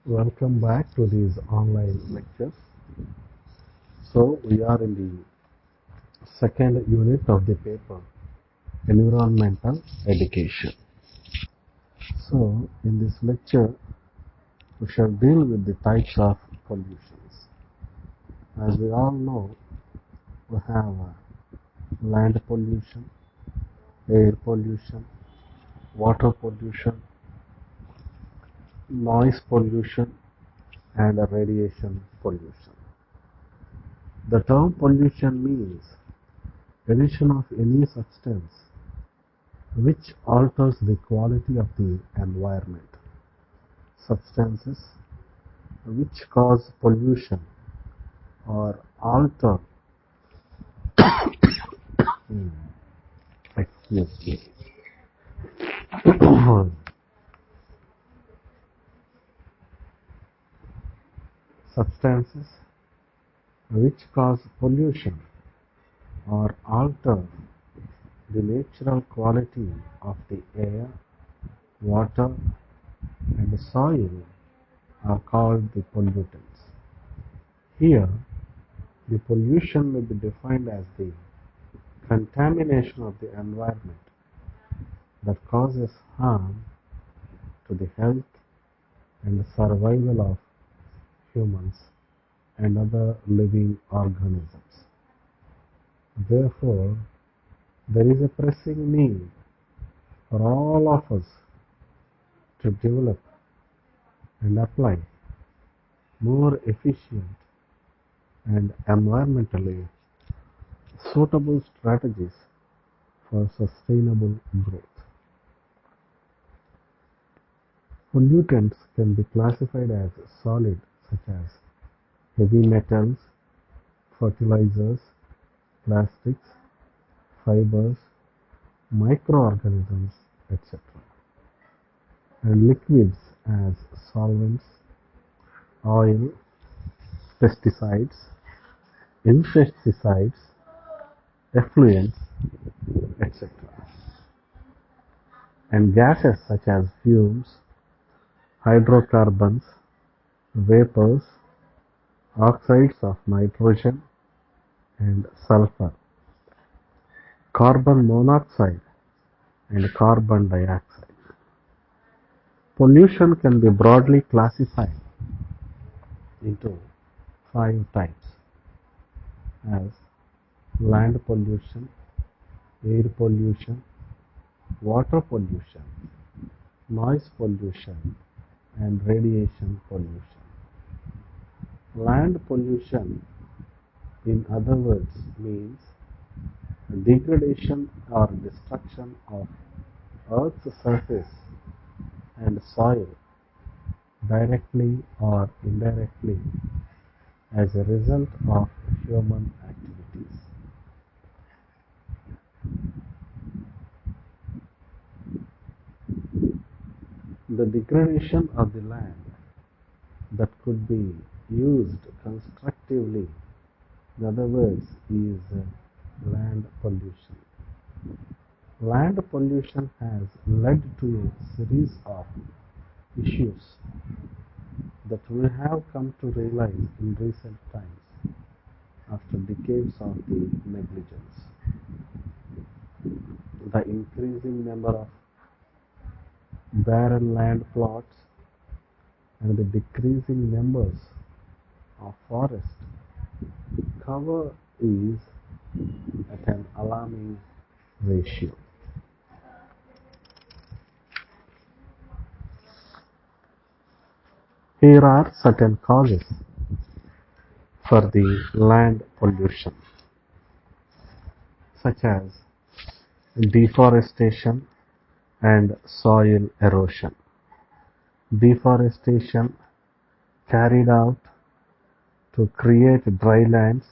Welcome back to these online lectures. So we are in the second unit of the paper, Environmental Education. So in this lecture, we shall deal with the types of pollutions. As we all know, we have land pollution, air pollution, water pollution, noise pollution, and radiation pollution. The term pollution means addition of any substance which alters the quality of the environment. Substances which cause pollution or alter excuse me, substances which cause pollution or alter the natural quality of the air, water, and soil are called the pollutants. Here, the pollution may be defined as the contamination of the environment that causes harm to the health and survival of humans and other living organisms. Therefore, there is a pressing need for all of us to develop and apply more efficient and environmentally suitable strategies for sustainable growth. Pollutants can be classified as solid, such as heavy metals, fertilizers, plastics, fibers, microorganisms, etc., and liquids as solvents, oil, pesticides, insecticides, effluents, etc., and gases such as fumes, hydrocarbons, vapors, oxides of nitrogen and sulfur, carbon monoxide and carbon dioxide. Pollution can be broadly classified into five types as land pollution, air pollution, water pollution, noise pollution, and radiation pollution. Land pollution, in other words, means degradation or destruction of Earth's surface and soil directly or indirectly as a result of human activities. The degradation of the land that could be used constructively, in other words, is land pollution. Land pollution has led to a series of issues that we have come to realize in recent times after decades of the negligence. The increasing number of barren land plots and the decreasing numbers of forest cover is at an alarming ratio. Here are certain causes for the land pollution, such as deforestation and soil erosion. Deforestation carried out to create dry lands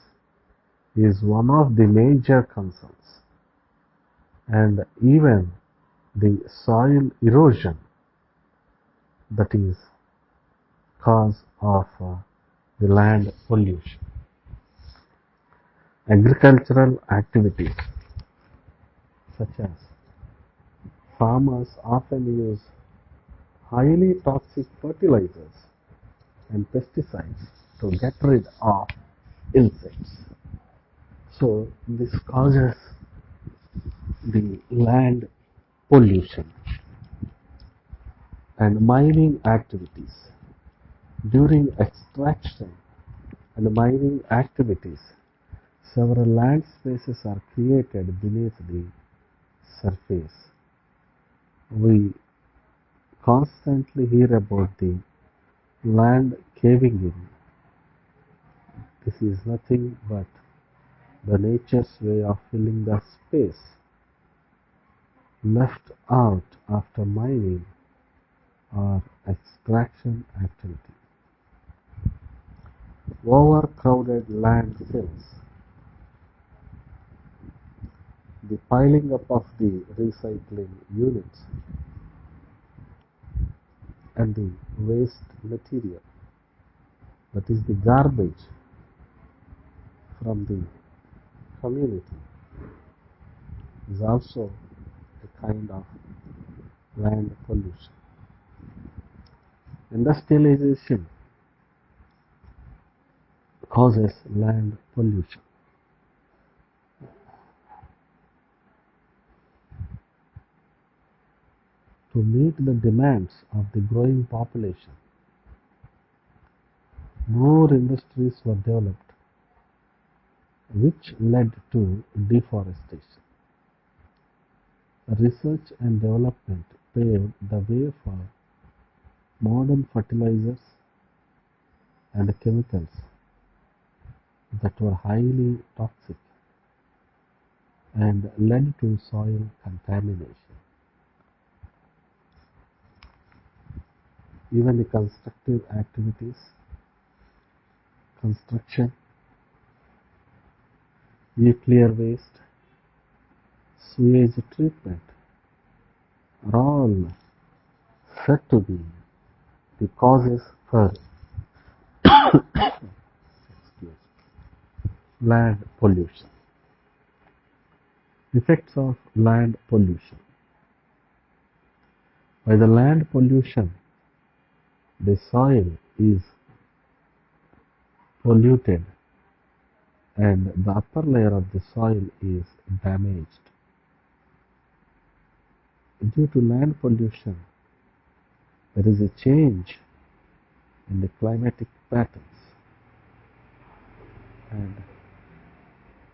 is one of the major concerns, and even the soil erosion, that is cause of the land pollution. Agricultural activities, such as farmers often use highly toxic fertilizers and pesticides to get rid of insects. So this causes the land pollution and mining activities. During extraction and mining activities, several land spaces are created beneath the surface. We constantly hear about the land caving in. This is nothing but the nature's way of filling the space left out after mining or extraction activity. Overcrowded landfills. The piling up of the recycling units and the waste material, that is the garbage from the community, is also a kind of land pollution. Industrialization causes land pollution. To meet the demands of the growing population, more industries were developed, which led to deforestation. Research and development paved the way for modern fertilizers and chemicals that were highly toxic and led to soil contamination. Even the constructive activities, construction, nuclear waste, sewage treatment are all said to be the causes for land pollution. Effects of land pollution. By the land pollution, the soil is polluted and the upper layer of the soil is damaged. Due to land pollution, there is a change in the climatic patterns and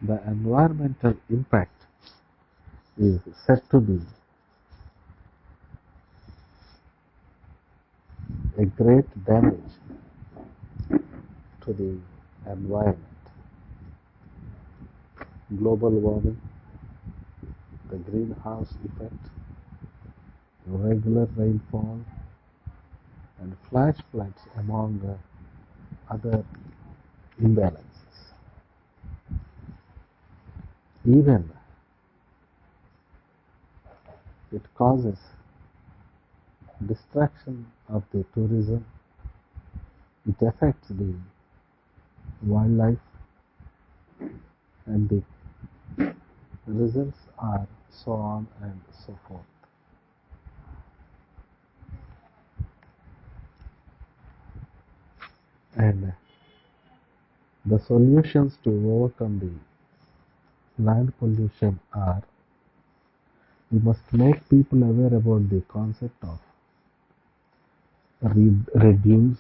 the environmental impact is said to be a great damage to the environment. Global warming, the greenhouse effect, irregular rainfall, and flash floods among other imbalances. Even it causes distraction of the tourism, it affects the wildlife, and the results are so on and so forth. And the solutions to overcome the land pollution are: we must make people aware about the concept of reduce,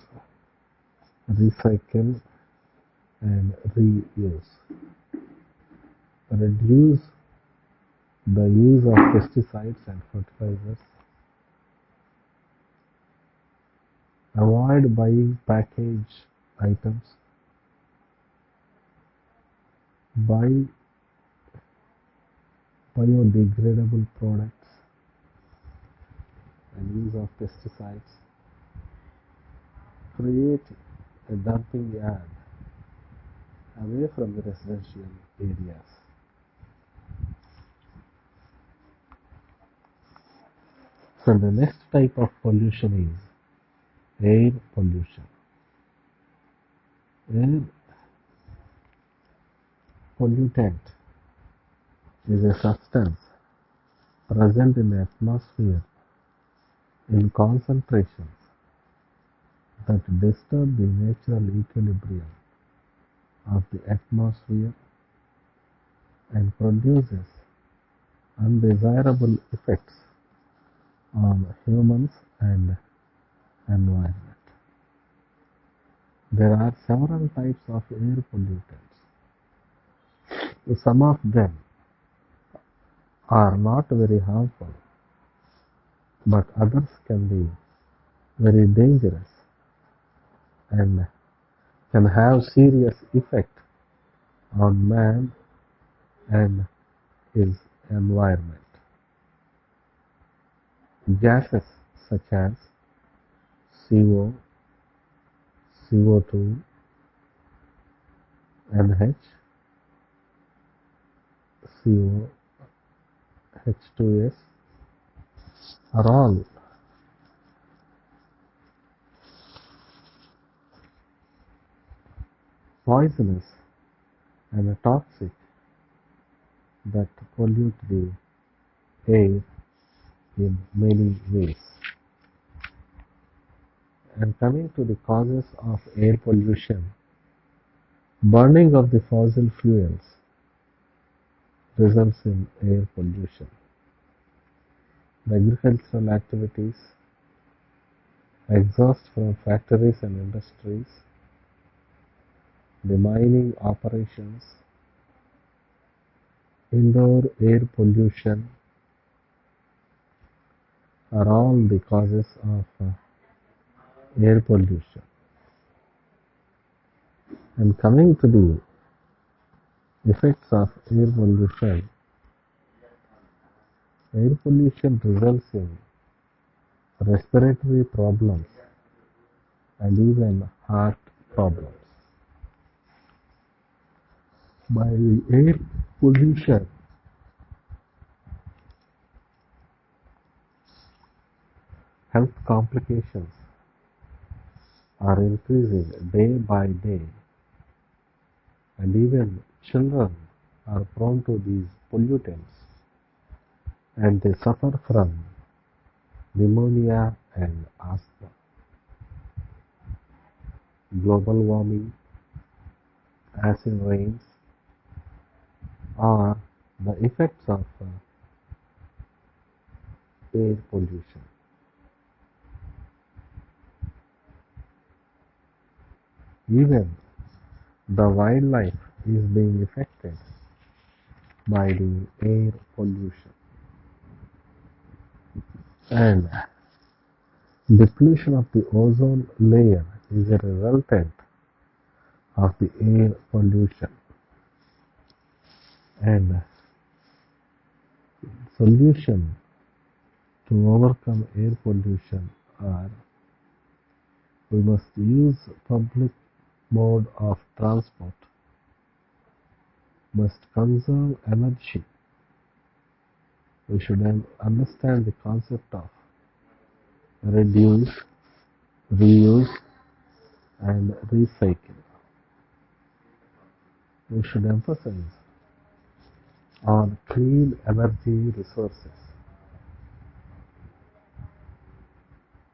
recycle, and reuse. Reduce the use of pesticides and fertilizers. Avoid buying packaged items. Buy biodegradable products and use of pesticides. Create a dumping yard away from the residential areas. So the next type of pollution is air pollution. Air pollutant is a substance present in the atmosphere in concentrations that disturb the natural equilibrium of the atmosphere and produces undesirable effects on humans and environment. There are several types of air pollutants. Some of them are not very harmful, but others can be very dangerous and can have serious effect on man and his environment. Gases such as CO, CO2, NH, CO, H2S are all poisonous and toxic that pollute the air in many ways. And coming to the causes of air pollution, burning of the fossil fuels results in air pollution. The agricultural activities, exhaust from factories and industries, the mining operations, indoor air pollution are all the causes of air pollution. And coming to the effects of air pollution results in respiratory problems and even heart problems. By the air pollution, health complications are increasing day by day, and even children are prone to these pollutants and they suffer from pneumonia and asthma. Global warming, acid rains are the effects of air pollution. Even the wildlife is being affected by the air pollution. And depletion of the ozone layer is a resultant of the air pollution. And solution to overcome air pollution are we must use public mode of transport, must conserve energy. We should understand the concept of reduce, reuse, and recycle. We should emphasize on clean energy resources.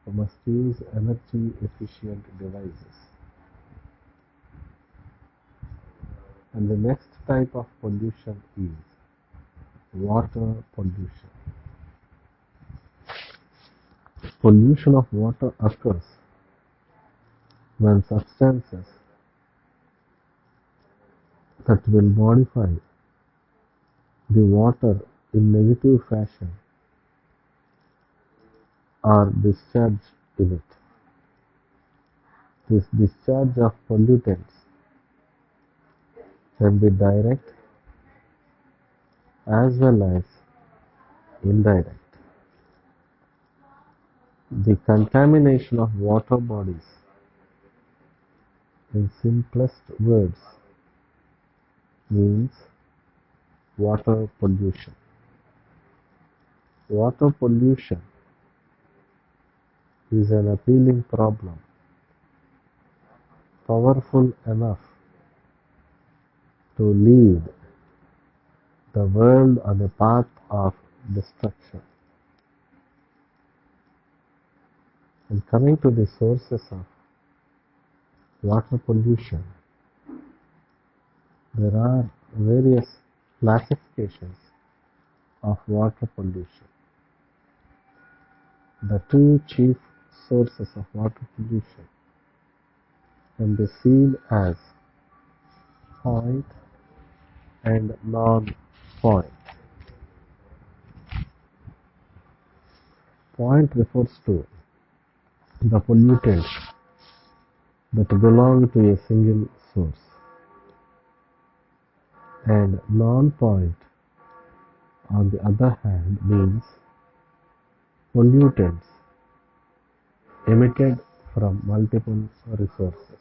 We must use energy efficient devices. And the next type of pollution is water pollution. Pollution of water occurs when substances that will modify the water in negative fashion are discharged in it. This discharge of pollutants can be direct as well as indirect. The contamination of water bodies, in simplest words, means water pollution. Water pollution is an appealing problem, powerful enough to lead the world on a path of destruction. And coming to the sources of Water pollution. There are various classifications of water pollution. The two chief sources of water pollution can be seen as point and non-point. Point refers to the pollutants that belong to a single source, and non-point, on the other hand, means pollutants emitted from multiple resources.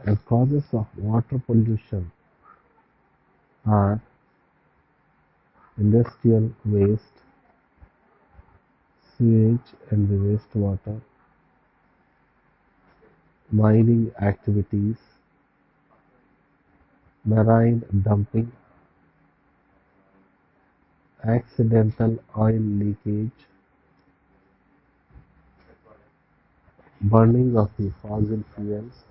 And causes of water pollution are industrial waste, sewage and the wastewater, mining activities, marine dumping, accidental oil leakage, burning of the fossil fuels,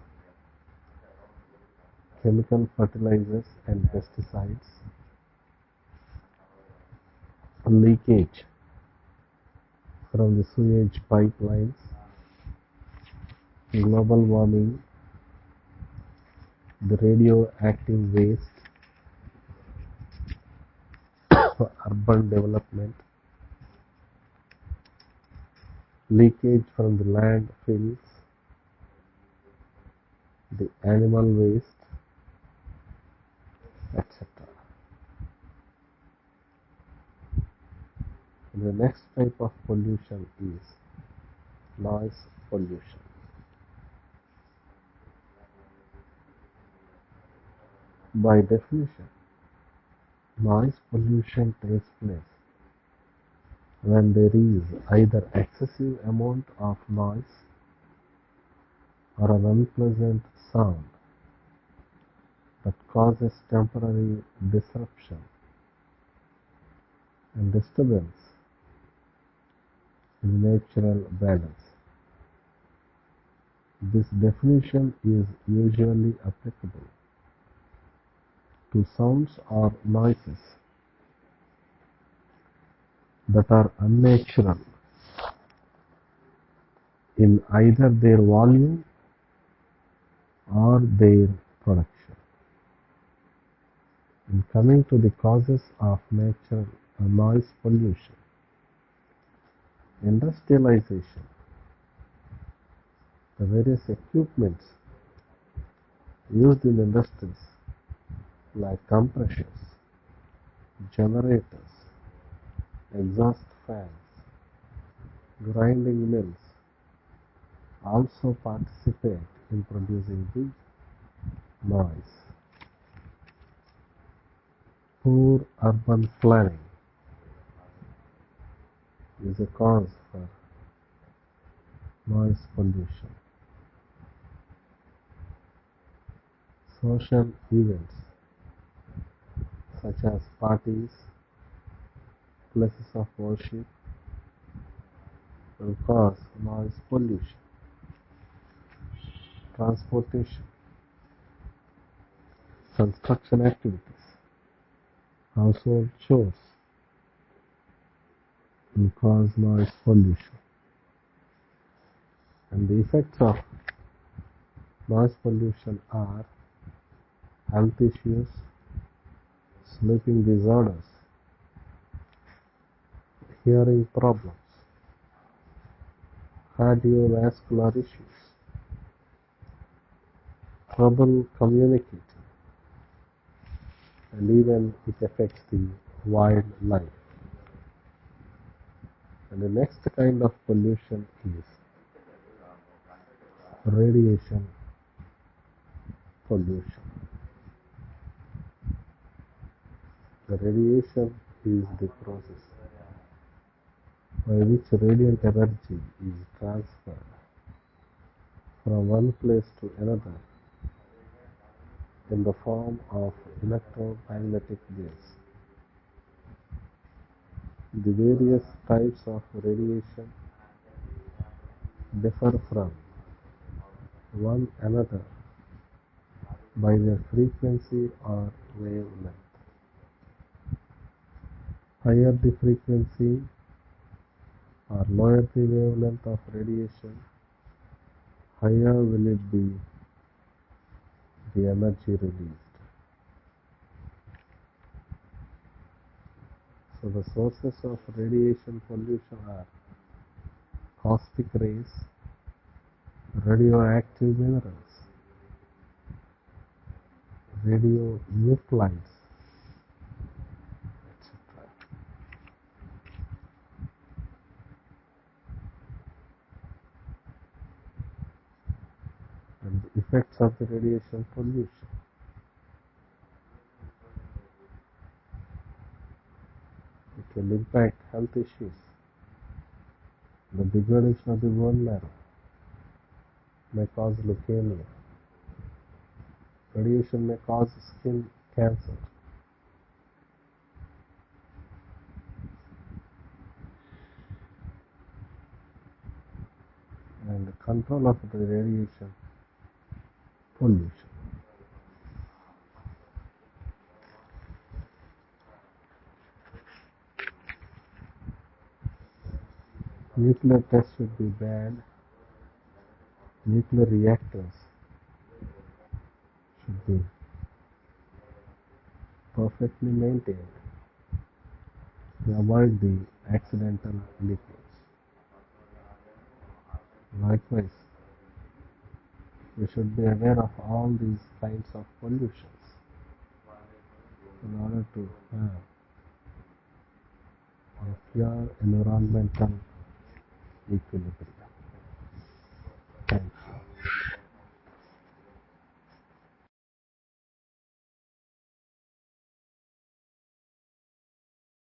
chemical fertilizers and pesticides, leakage from the sewage pipelines, global warming, the radioactive waste for urban development, leakage from the landfills, the animal waste, etc. The next type of pollution is noise pollution. By definition, noise pollution takes place when there is either excessive amount of noise or an unpleasant sound that causes temporary disruption and disturbance in natural balance. This definition is usually applicable to sounds or noises that are unnatural in either their volume or their production. In coming to the causes of natural noise pollution, industrialization, the various equipments used in industries like compressors, generators, exhaust fans, grinding mills also participate in producing the noise. Poor urban planning is a cause for noise pollution. Social events such as parties, places of worship will cause noise pollution. Transportation, construction activities, household chores will cause noise pollution. And the effects of noise pollution are health issues, sleeping disorders, hearing problems, cardiovascular issues, trouble communicating, and even it affects the wildlife. And the next kind of pollution is radiation pollution. The radiation is the process by which radiant energy is transferred from one place to another in the form of electromagnetic waves. The various types of radiation differ from one another by their frequency or wavelength. Higher the frequency or lower the wavelength of radiation, higher will it be the energy released. So the sources of radiation pollution are caustic rays, radioactive minerals, radionuclides, etc. And the effects of the radiation pollution. It will impact health issues. The degradation of the bone marrow may cause leukemia. Radiation may cause skin cancer. And the control of the radiation pollution. Nuclear tests should be banned. Nuclear reactors should be perfectly maintained to avoid the accidental leakage. Likewise, we should be aware of all these kinds of pollutions in order to have a pure environmental equilibrium.